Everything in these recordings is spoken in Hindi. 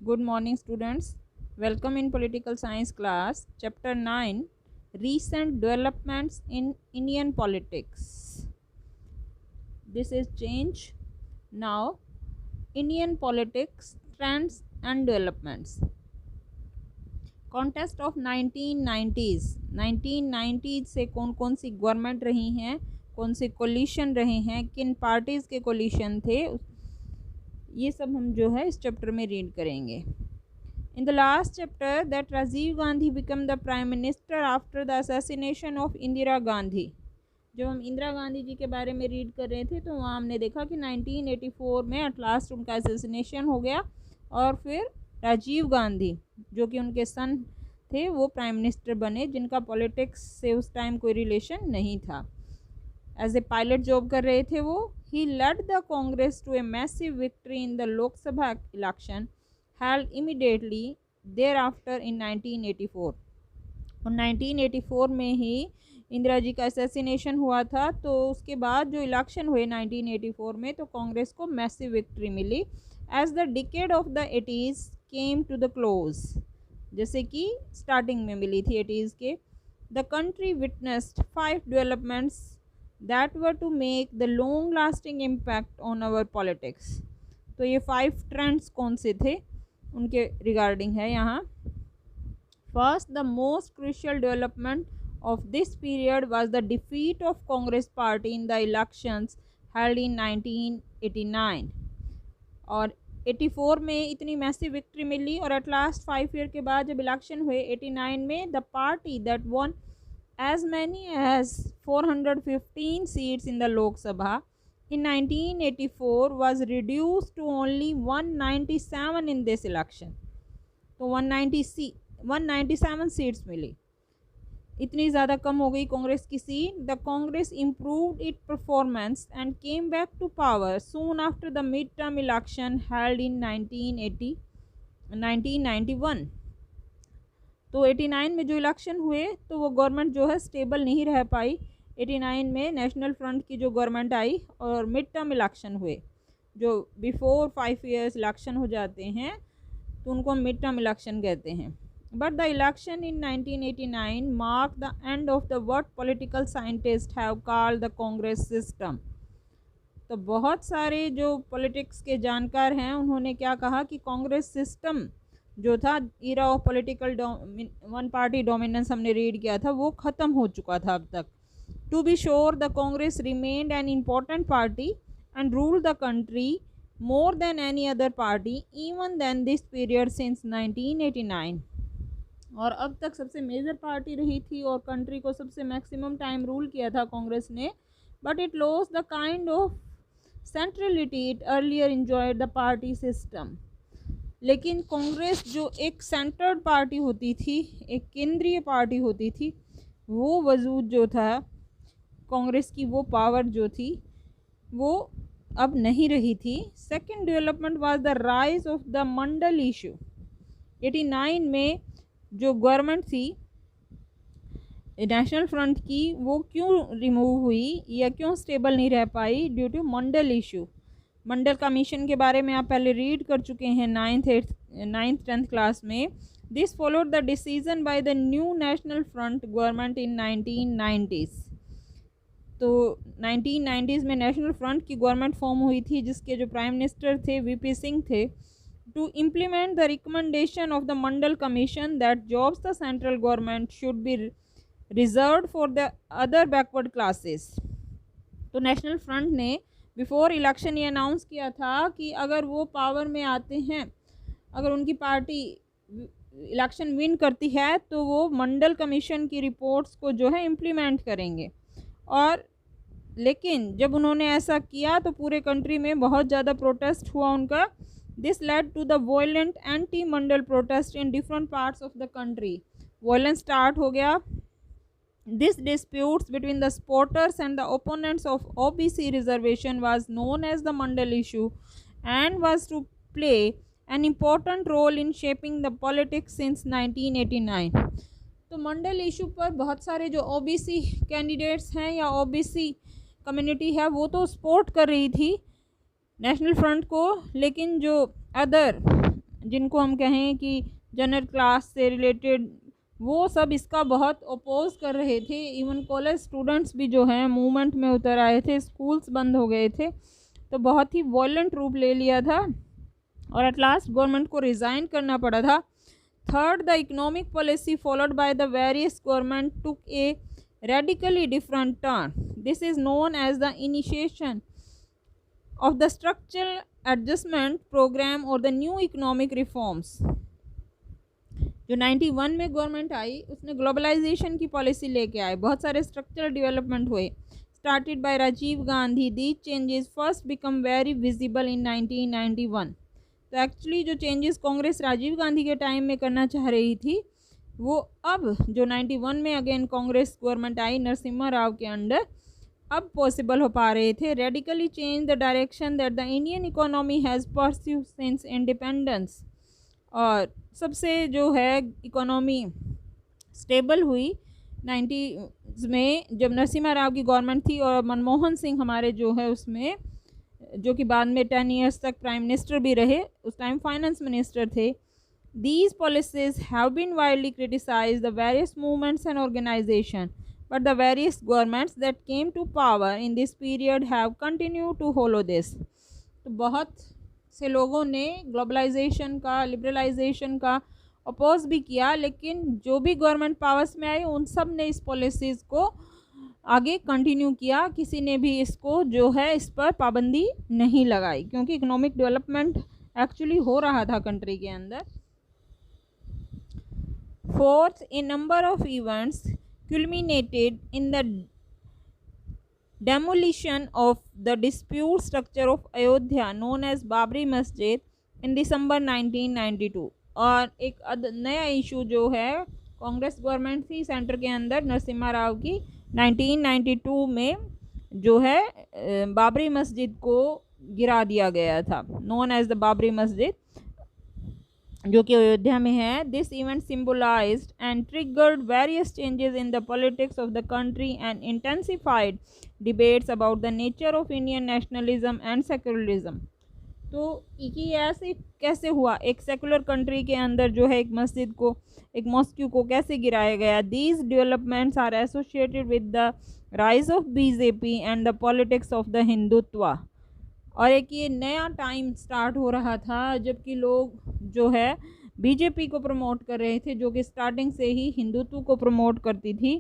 Good morning, students. Welcome in political science class, chapter 9, recent developments in Indian politics. This is change. Now, Indian politics, trends and developments. Contest of 1990s से कौन कौन सी गवर्नमेंट रही हैं, कौन से कोलिशन रहे हैं, किन पार्टीज़ के कोलिशन थे, ये सब हम जो है इस चैप्टर में रीड करेंगे. In the last chapter that Rajiv Gandhi became the prime minister after the assassination of Indira Gandhi. जब हम इंदिरा गांधी जी के बारे में रीड कर रहे थे तो वहाँ हमने देखा कि 1984 में एट लास्ट उनका असैसिनेशन हो गया और फिर राजीव गांधी जो कि उनके सन थे वो प्राइम मिनिस्टर बने, जिनका पॉलिटिक्स से उस टाइम कोई रिलेशन नहीं था. एज ए पायलट जॉब कर रहे थे वो. He led the Congress to a massive victory in the Lok Sabha election held immediately thereafter in 1984. और 1984 में ही इंदिरा जी का असैसिनेशन हुआ था, तो उसके बाद जो इलेक्शन हुए 1984 में तो कांग्रेस को मैसिव विक्ट्री मिली. As the decade of the 80s came to the close, जैसे कि स्टार्टिंग में मिली थी 80s के. The country witnessed 5 developments that were to make the long lasting impact on our politics. तो ये 5 ट्रेंड्स कौन से थे उनके रिगार्डिंग है यहाँ. First, the most crucial development of this period was the defeat of Congress party in the elections held in 1989. और 84 में इतनी मैसिव विक्ट्री मिली और एट लास्ट 5 ईयर के बाद जब इलेक्शन हुए 89 में, the party that won as many as 415 seats in the Lok Sabha in 1984 was reduced to only 197 in this election. तो 197 सीट्स मिली, इतनी ज़्यादा कम हो गई कांग्रेस की seat. The Congress improved it performance and came back to power soon after the mid term election held in 1991. तो 89 में जो इलेक्शन हुए तो वो गवर्नमेंट जो है स्टेबल नहीं रह पाई. 89 में नेशनल फ्रंट की जो गवर्नमेंट आई और मिड टर्म इलेक्शन हुए, जो बिफोर 5 ईयर्स इलेक्शन हो जाते हैं तो उनको हम मिड टर्म इलेक्शन कहते हैं. But the election in 1989 mark the end of the what political scientist have called the Congress system. तो बहुत सारे जो पॉलिटिक्स के जानकार हैं उन्होंने क्या कहा कि कांग्रेस सिस्टम जो था, era of political one party dominance हमने रीड किया था, वो ख़त्म हो चुका था अब तक. To be sure, the Congress remained an important party and ruled the country more than any other party even than this period since 1989. और अब तक सबसे मेजर पार्टी रही थी और कंट्री को सबसे मैक्सिमम टाइम रूल किया था कांग्रेस ने. But it lost the kind of centrality it earlier enjoyed the party system. लेकिन कांग्रेस जो एक सेंटर्ड पार्टी होती थी, एक केंद्रीय पार्टी होती थी, वो वजूद जो था कांग्रेस की, वो पावर जो थी वो अब नहीं रही थी. Second development was the rise of the Mandal issue. 89 में जो गवर्नमेंट थी नेशनल फ्रंट की, वो क्यों रिमूव हुई या क्यों स्टेबल नहीं रह पाई? Due to Mandal issue. Mandal commission के बारे में आप पहले रीड कर चुके हैं 9th 10th क्लास में. This followed the decision by the new national front government in 1990s. तो 1990s में नेशनल फ्रंट की गवर्नमेंट फॉर्म हुई थी जिसके जो प्राइम मिनिस्टर थे वीपी सिंह थे. To implement the recommendation of the Mandal commission that jobs the central government should be reserved for the other backward classes. तो नेशनल फ्रंट ने बिफोर इलेक्शन ये अनाउंस किया था कि अगर वो पावर में आते हैं, अगर उनकी पार्टी इलेक्शन विन करती है तो वो मंडल कमीशन की रिपोर्ट्स को जो है इम्प्लीमेंट करेंगे. और लेकिन जब उन्होंने ऐसा किया तो पूरे कंट्री में बहुत ज़्यादा प्रोटेस्ट हुआ उनका. This led to the violent anti Mandal protest in different parts of the country. Violence start हो गया. This disputes between the supporters and the opponents of OBC reservation was known as the Mandal issue and was to play an important role in shaping the politics since 1989. तो मंडल इशू पर बहुत सारे जो ओबीसी कैंडिडेट्स हैं या ओबीसी कम्युनिटी है वो तो सपोर्ट कर रही थी नेशनल फ्रंट को, लेकिन जो अदर जिनको हम कहें कि जनरल क्लास से रिलेटेड, वो सब इसका बहुत अपोज कर रहे थे। इवन कॉलेज स्टूडेंट्स भी जो हैं मूवमेंट में उतर आए थे, स्कूल्स बंद हो गए थे, तो बहुत ही वॉयलेंट रूप ले लिया था और एट लास्ट गवर्नमेंट को रिज़ाइन करना पड़ा था। Third, the economic policy followed by the various government took A radically different turn. This is known as the initiation of the structural adjustment program or the new economic reforms. जो 91 में गवर्नमेंट आई उसने ग्लोबलाइजेशन की पॉलिसी लेके आए, बहुत सारे स्ट्रक्चरल डेवलपमेंट हुए, started by Rajiv Gandhi. These changes first become very visible in 1991। तो एक्चुअली जो चेंजेस कांग्रेस राजीव गांधी के टाइम में करना चाह रही थी, वो अब जो 91 में अगेन कांग्रेस गवर्नमेंट आई नरसिम्हा राव के अंडर, अब पॉसिबल हो पा रहे थे। Radically change the direction that the Indian economy has pursued since independence. और सबसे जो है इकोनॉमी स्टेबल हुई 90s में जब नरसिम्हा राव की गवर्नमेंट थी, और मनमोहन सिंह हमारे जो है उसमें, जो कि बाद में 10 ईयर्स तक प्राइम मिनिस्टर भी रहे, उस टाइम फाइनेंस मिनिस्टर थे। These policies have been widely criticized the various movements and organizations, but the various governments that came to power in this period have continued to follow this. तो बहुत से लोगों ने ग्लोबलाइजेशन का, लिबरलाइजेशन का अपोज भी किया, लेकिन जो भी गवर्नमेंट पावर्स में आई उन सब ने इस पॉलिसीज़ को आगे कंटिन्यू किया। किसी ने भी इसको जो है इस पर पाबंदी नहीं लगाई, क्योंकि इकोनॉमिक डेवलपमेंट एक्चुअली हो रहा था कंट्री के अंदर। Fourth, a number of events culminated in the demolition of the dispute structure of Ayodhya known as Babri Masjid in December 1992। और एक नया इशू जो है, कांग्रेस गवर्नमेंट थी सेंटर के अंदर नरसिम्हा राव की, 1992 में जो है बाबरी मस्जिद को गिरा दिया गया था, नोन एज द बाबरी मस्जिद, जो कि अयोध्या में है। This event symbolized and triggered various changes in the politics of the country and intensified debates about the nature of Indian nationalism and secularism. तो ये ऐसे कैसे हुआ, एक सेकुलर कंट्री के अंदर जो है एक मस्जिद को, एक मॉस्क्यू को कैसे गिराया गया। These developments are associated with the rise of BJP and the politics of the Hindutva. और एक ये नया टाइम स्टार्ट हो रहा था जबकि लोग जो है बीजेपी को प्रमोट कर रहे थे, जो कि स्टार्टिंग से ही हिंदुत्व को प्रमोट करती थी।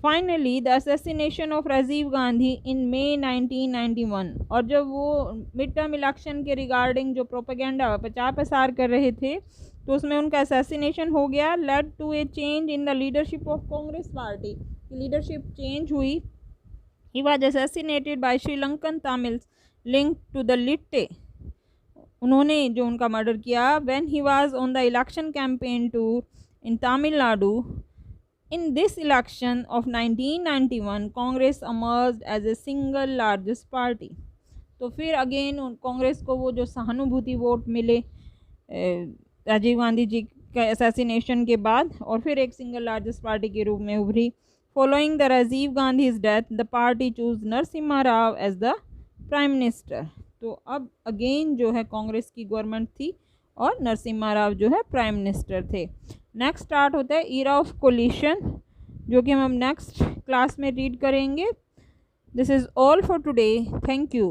Finally the assassination of Rajiv Gandhi in May 1991। और जब वो मिड टर्म इलेक्शन के रिगार्डिंग जो प्रोपेगेंडा प्रचार प्रसार कर रहे थे, तो उसमें उनका असैसिनेशन हो गया। Led to a change in the leadership of Congress party, leadership change हुई। He was assassinated by Sri Lankan Tamils link to the LTTE. उन्होंने जो उनका मर्डर किया when he was on the election campaign tour in Tamil Nadu. In this election of 1991 Congress emerged as a single largest party. तो फिर अगेन कांग्रेस को वो जो सहानुभूति वोट मिले राजीव गांधी जी का असैसिनेशन के बाद, और फिर एक सिंगल लार्जेस्ट पार्टी के रूप में उभरी। Following the Rajiv Gandhi's death the party choose Narasimha Rao as the prime minister. तो अब अगेन जो है कांग्रेस की गवर्नमेंट थी और नरसिम्हा राव जो है प्राइम मिनिस्टर थे। नेक्स्ट स्टार्ट होता है ईरा ऑफ कोलिशन, जो कि हम नेक्स्ट क्लास में रीड करेंगे। This is all for today, thank you.